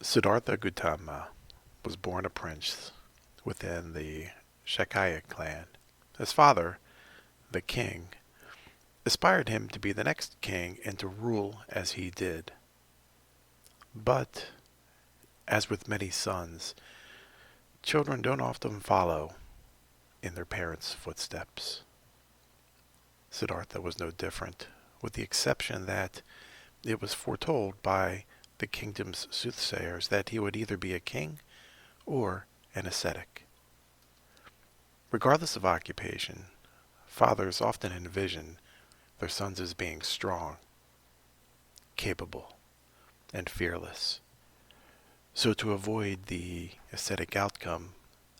Siddhartha Gautama was born a prince within the Shakya clan. His father, the king, aspired him to be the next king and to rule as he did. But, as with many sons, children don't often follow in their parents' footsteps. Siddhartha was no different, with the exception that it was foretold by the kingdom's soothsayers that he would either be a king or an ascetic. Regardless of occupation, fathers often envision their sons as being strong, capable, and fearless. So to avoid the ascetic outcome,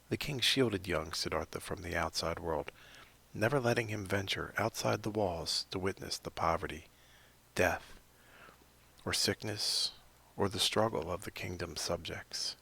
the king shielded young Siddhartha from the outside world, never letting him venture outside the walls to witness the poverty, death, or sickness, or the struggle of the kingdom's subjects.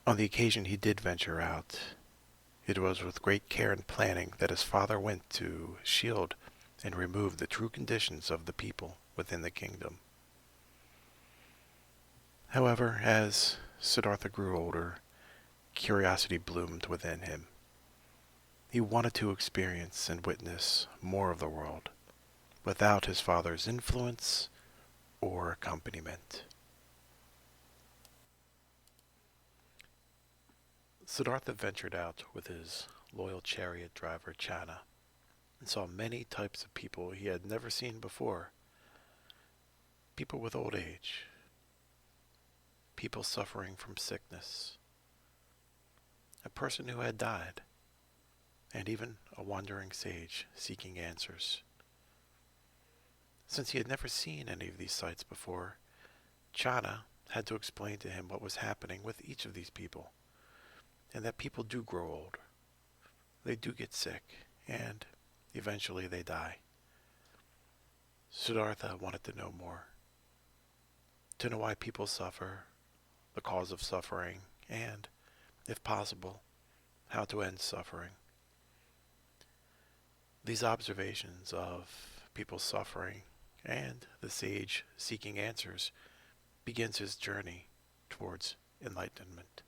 On the occasion he did venture out, it was with great care and planning that his father went to shield and remove the true conditions of the people within the kingdom. However, as Siddhartha grew older, curiosity bloomed within him. He wanted to experience and witness more of the world without his father's influence or accompaniment. Siddhartha ventured out with his loyal chariot driver Channa and saw many types of people he had never seen before. People with old age, people suffering from sickness, a person who had died, and even a wandering sage seeking answers. Since he had never seen any of these sights before, Channa had to explain to him what was happening with each of these people, and that people do grow old, they do get sick, and eventually they die. Siddhartha wanted to know more, to know why people suffer, the cause of suffering, and, if possible, how to end suffering. These observations of people suffering and the sage seeking answers begins his journey towards enlightenment.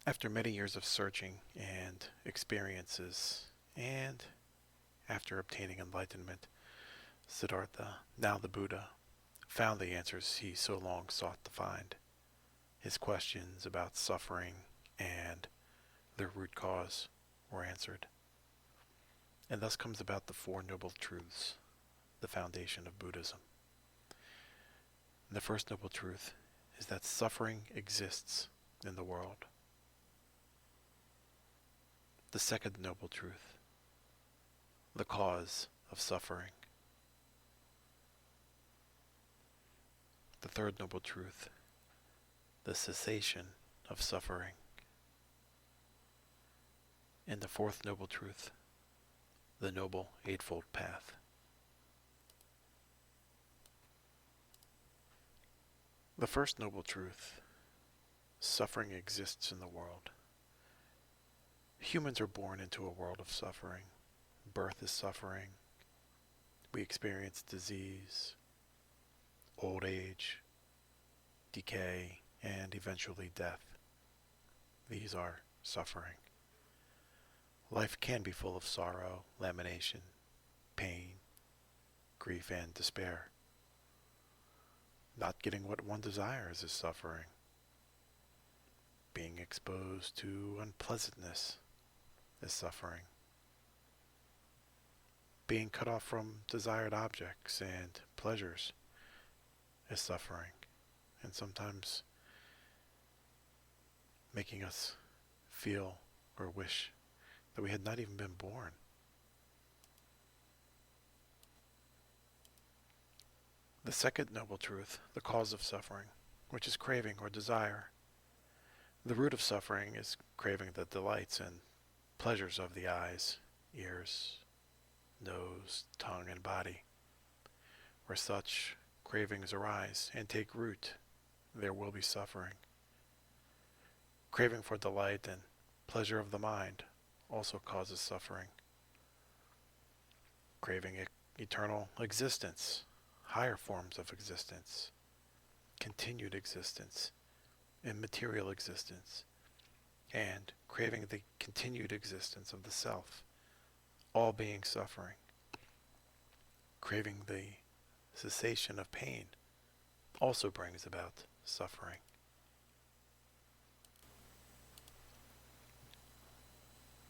After many years of searching and experiences, and after obtaining enlightenment, Siddhartha, now the Buddha, found the answers he so long sought to find. His questions about suffering and their root cause were answered. And thus comes about the Four Noble Truths, the foundation of Buddhism. And the first noble truth is that suffering exists in the world. The second noble truth, the cause of suffering. The third noble truth, the cessation of suffering. And the fourth noble truth, the Noble Eightfold Path. The first noble truth, suffering exists in the world. Humans are born into a world of suffering. Birth is suffering. We experience disease, old age, decay, and eventually death. These are suffering. Life can be full of sorrow, lamentation, pain, grief, and despair. Not getting what one desires is suffering. Being exposed to unpleasantness is suffering. Being cut off from desired objects and pleasures is suffering, and sometimes making us feel or wish that we had not even been born. The second noble truth, the cause of suffering, which is craving or desire. The root of suffering is craving the delights and pleasures of the eyes, ears, nose, tongue, and body. Where such cravings arise and take root, there will be suffering. Craving for delight and pleasure of the mind also causes suffering. Craving eternal existence, higher forms of existence, continued existence, immaterial existence, and craving the continued existence of the self, all being suffering, craving the cessation of pain also brings about suffering.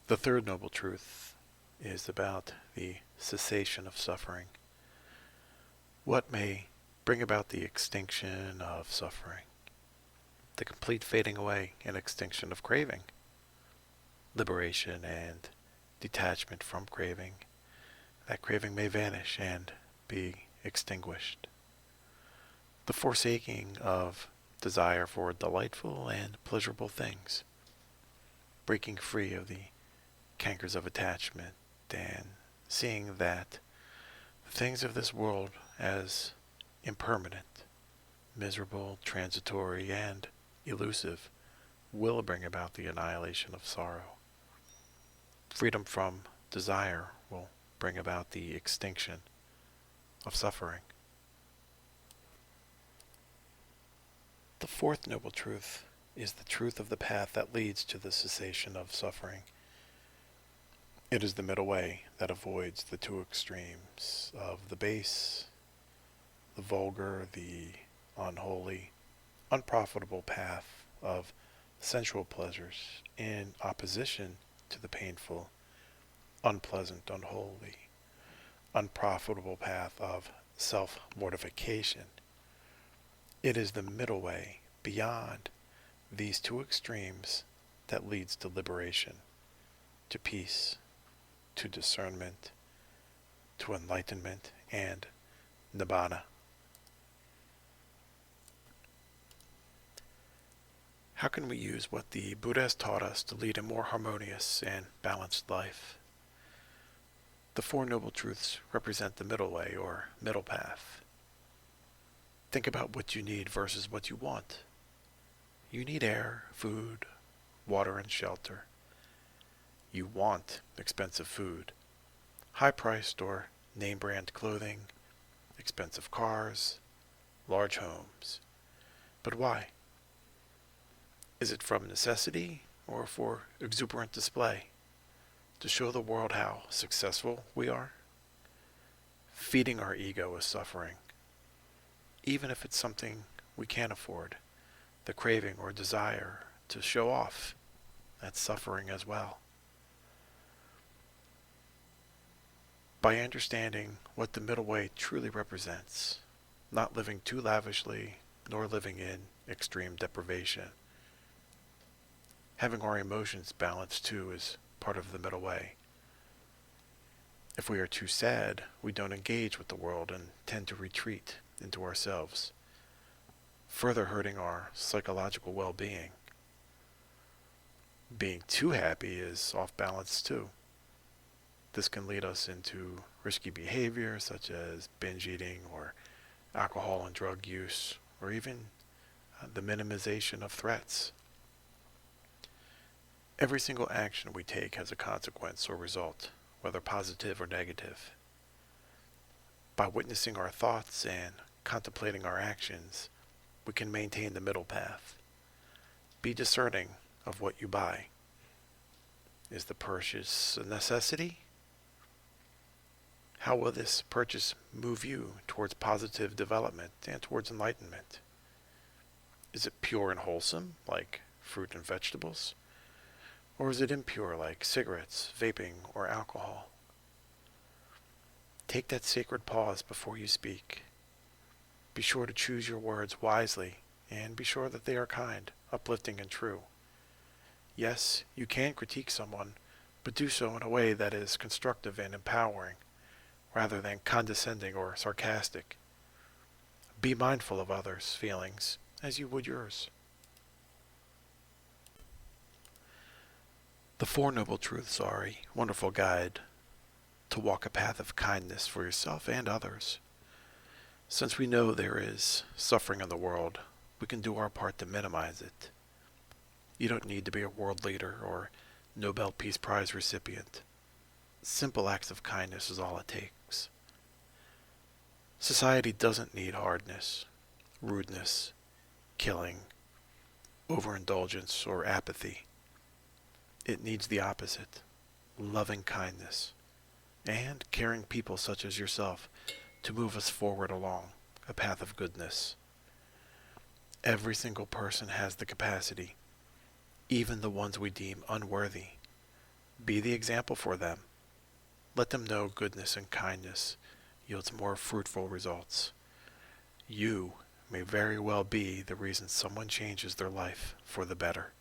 The third noble truth is about the cessation of suffering. What may bring about the extinction of suffering? The complete fading away and extinction of craving, liberation and detachment from craving. That craving may vanish and be extinguished. The forsaking of desire for delightful and pleasurable things, breaking free of the cankers of attachment and seeing that the things of this world as impermanent, miserable, transitory, and elusive will bring about the annihilation of sorrow. Freedom from desire will bring about the extinction of suffering. The fourth noble truth is the truth of the path that leads to the cessation of suffering. It is the middle way that avoids the two extremes of the base, the vulgar, the unholy, unprofitable path of sensual pleasures in opposition to the painful, unpleasant, unholy, unprofitable path of self-mortification. It is the middle way beyond these two extremes that leads to liberation, to peace, to discernment, to enlightenment, and nibbana. How can we use what the Buddha has taught us to lead a more harmonious and balanced life? The Four Noble Truths represent the middle way or middle path. Think about what you need versus what you want. You need air, food, water, and shelter. You want expensive food, high-priced or name-brand clothing, expensive cars, large homes. But why? Is it from necessity or for exuberant display? To show the world how successful we are? Feeding our ego is suffering. Even if it's something we can't afford, the craving or desire to show off, that's suffering as well. By understanding what the middle way truly represents, not living too lavishly, nor living in extreme deprivation. Having our emotions balanced too is part of the middle way. If we are too sad, we don't engage with the world and tend to retreat into ourselves, further hurting our psychological well-being. Being too happy is off balance too. This can lead us into risky behavior such as binge eating or alcohol and drug use, or even the minimization of threats. Every single action we take has a consequence or result, whether positive or negative. By witnessing our thoughts and contemplating our actions, we can maintain the middle path. Be discerning of what you buy. Is the purchase a necessity? How will this purchase move you towards positive development and towards enlightenment? Is it pure and wholesome, like fruit and vegetables? Or is it impure, like cigarettes, vaping, or alcohol? Take that sacred pause before you speak. Be sure to choose your words wisely, and be sure that they are kind, uplifting, and true. Yes, you can critique someone, but do so in a way that is constructive and empowering, rather than condescending or sarcastic. Be mindful of others' feelings as you would yours. The Four Noble Truths are a wonderful guide to walk a path of kindness for yourself and others. Since we know there is suffering in the world, we can do our part to minimize it. You don't need to be a world leader or Nobel Peace Prize recipient. Simple acts of kindness is all it takes. Society doesn't need hardness, rudeness, killing, overindulgence, or apathy. It needs the opposite, loving kindness, and caring people such as yourself to move us forward along a path of goodness. Every single person has the capacity, even the ones we deem unworthy. Be the example for them. Let them know goodness and kindness yields more fruitful results. You may very well be the reason someone changes their life for the better.